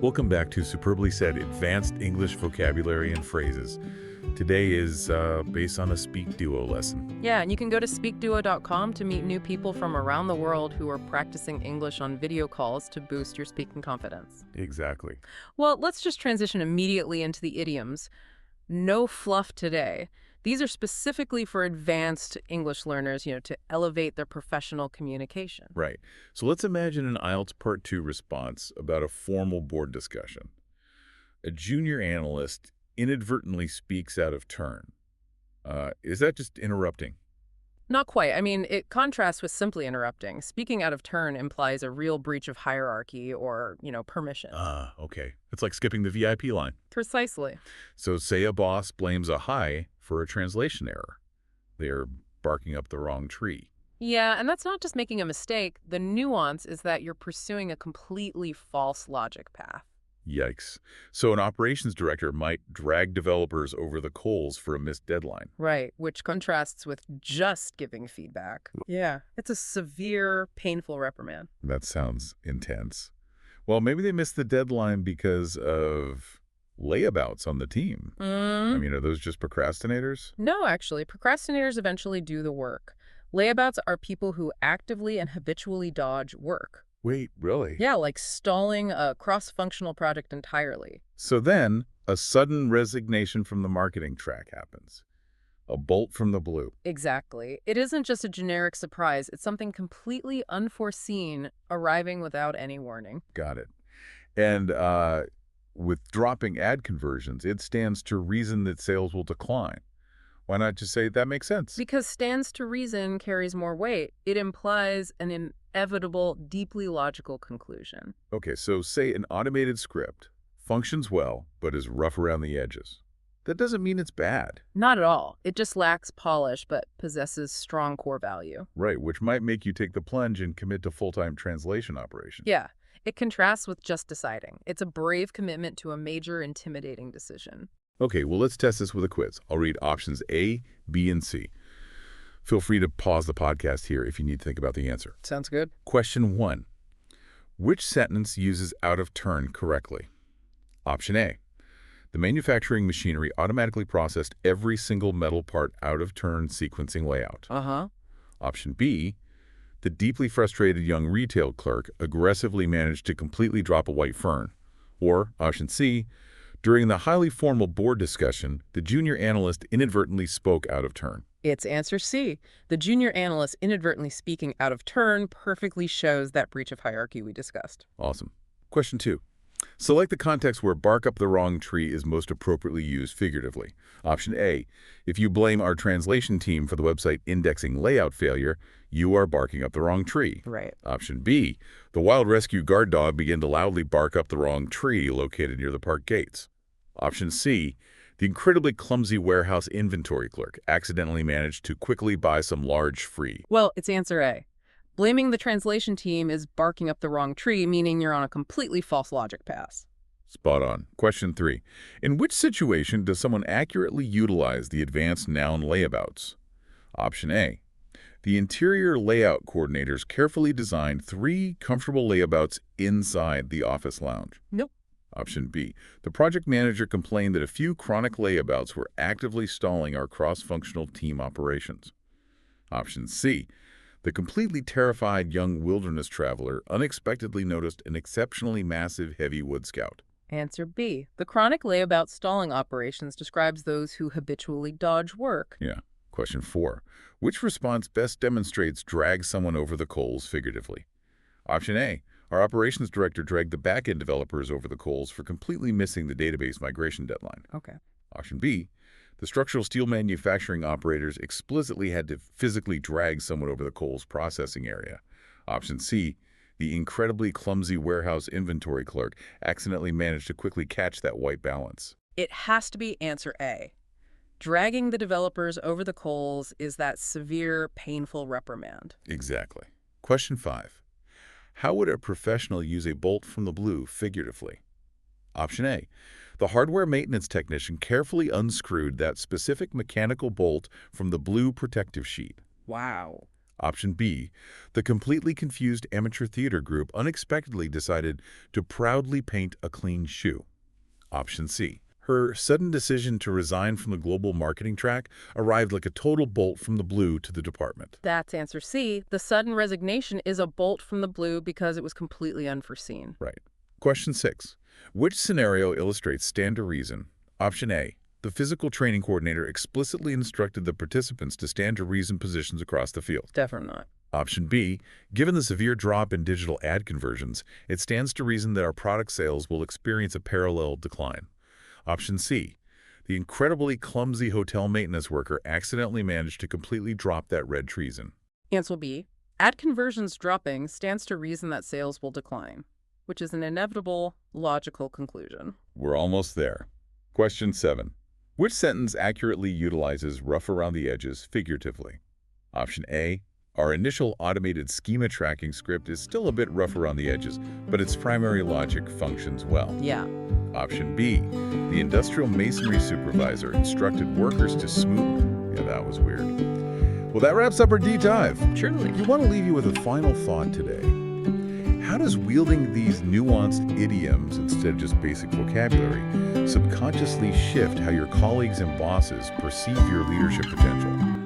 Welcome back to Superbly Said Advanced English Vocabulary and Phrases. Today is based on a SpeakDuo lesson. Yeah, and you can go to SpeakDuo.com to meet new people from around the world who are practicing English on video calls to boost your speaking confidence. Exactly. Well, let's just transition immediately into the idioms. No fluff today. These are specifically for advanced English learners, to elevate their professional communication. Right. So let's imagine an IELTS Part 2 response about a formal board discussion. A junior analyst inadvertently speaks out of turn. Is that just interrupting? Not quite. I mean, it contrasts with simply interrupting. Speaking out of turn implies a real breach of hierarchy or, permission. Okay. It's like skipping the VIP line. Precisely. So say a boss blames a hi for a translation error. They're barking up the wrong tree. Yeah, and that's not just making a mistake. The nuance is that you're pursuing a completely false logic path. Yikes. So an operations director might drag developers over the coals for a missed deadline. Right, which contrasts with just giving feedback. Yeah, it's a severe, painful reprimand. That sounds intense. Well, maybe they missed the deadline because of layabouts on the team. I mean, are those just procrastinators? No, actually, procrastinators eventually do the work. Layabouts are people who actively and habitually dodge work. Wait, really? Yeah, like stalling a cross-functional project entirely. So then, a sudden resignation from the marketing track happens. A bolt from the blue. Exactly. It isn't just a generic surprise. It's something completely unforeseen, arriving without any warning. Got it. And with dropping ad conversions, it stands to reason that sales will decline. Why not just say that makes sense? Because stands to reason carries more weight. It implies an inevitable, deeply logical conclusion. Okay, so say an automated script functions well, but is rough around the edges. That doesn't mean it's bad. Not at all. It just lacks polish, but possesses strong core value. Right, which might make you take the plunge and commit to full-time translation operations. Yeah, it contrasts with just deciding. It's a brave commitment to a major, intimidating decision. Okay, well, let's test this with a quiz. I'll read options A, B, and C. Feel free to pause the podcast here if you need to think about the answer. Sounds good. Question 1. Which sentence uses out of turn correctly? Option A. The manufacturing machinery automatically processed every single metal part out of turn sequencing layout. Option B. The deeply frustrated young retail clerk aggressively managed to completely drop a white fern. Or option C. During the highly formal board discussion, the junior analyst inadvertently spoke out of turn. It's answer C. The junior analyst inadvertently speaking out of turn perfectly shows that breach of hierarchy we discussed. Awesome. Question 2. Select the context where bark up the wrong tree is most appropriately used figuratively. Option A. If you blame our translation team for the website indexing layout failure, you are barking up the wrong tree. Right. Option B. The wild rescue guard dog began to loudly bark up the wrong tree located near the park gates. Option C. The incredibly clumsy warehouse inventory clerk accidentally managed to quickly buy some large free. Well, it's answer A. Blaming the translation team is barking up the wrong tree, meaning you're on a completely false logic path. Spot on. Question 3. In which situation does someone accurately utilize the advanced noun layabouts? Option A. The interior layout coordinators carefully designed 3 comfortable layabouts inside the office lounge. Nope. Option B. The project manager complained that a few chronic layabouts were actively stalling our cross-functional team operations. Option C. The completely terrified young wilderness traveler unexpectedly noticed an exceptionally massive heavy wood scout. Answer B. The chronic layabout stalling operations describes those who habitually dodge work. Yeah. Question 4. Which response best demonstrates drag someone over the coals figuratively? Option A. Our operations director dragged the back-end developers over the coals for completely missing the database migration deadline. Okay. Option B. The structural steel manufacturing operators explicitly had to physically drag someone over the coals processing area. Option C. The incredibly clumsy warehouse inventory clerk accidentally managed to quickly catch that white balance. It has to be answer A. Dragging the developers over the coals is that severe, painful reprimand. Exactly. Question 5. How would a professional use a bolt from the blue figuratively? Option A. The hardware maintenance technician carefully unscrewed that specific mechanical bolt from the blue protective sheet. Wow. Option B, the completely confused amateur theater group unexpectedly decided to proudly paint a clean shoe. Option C, her sudden decision to resign from the global marketing track arrived like a total bolt from the blue to the department. That's answer C. The sudden resignation is a bolt from the blue because it was completely unforeseen. Right. Question 6. Which scenario illustrates stand to reason? Option A, the physical training coordinator explicitly instructed the participants to stand to reason positions across the field. Definitely not. Option B, given the severe drop in digital ad conversions, it stands to reason that our product sales will experience a parallel decline. Option C, the incredibly clumsy hotel maintenance worker accidentally managed to completely drop that red treason. Answer B. Ad conversions dropping stands to reason that sales will decline, which is an inevitable, logical conclusion. We're almost there. Question 7. Which sentence accurately utilizes rough around the edges figuratively? Option A, our initial automated schema tracking script is still a bit rough around the edges, but its primary logic functions well. Yeah. Option B, the industrial masonry supervisor instructed workers to smooth. Yeah, that was weird. Well, that wraps up our deep dive. Truly. We want to leave you with a final thought today. How does wielding these nuanced idioms instead of just basic vocabulary subconsciously shift how your colleagues and bosses perceive your leadership potential?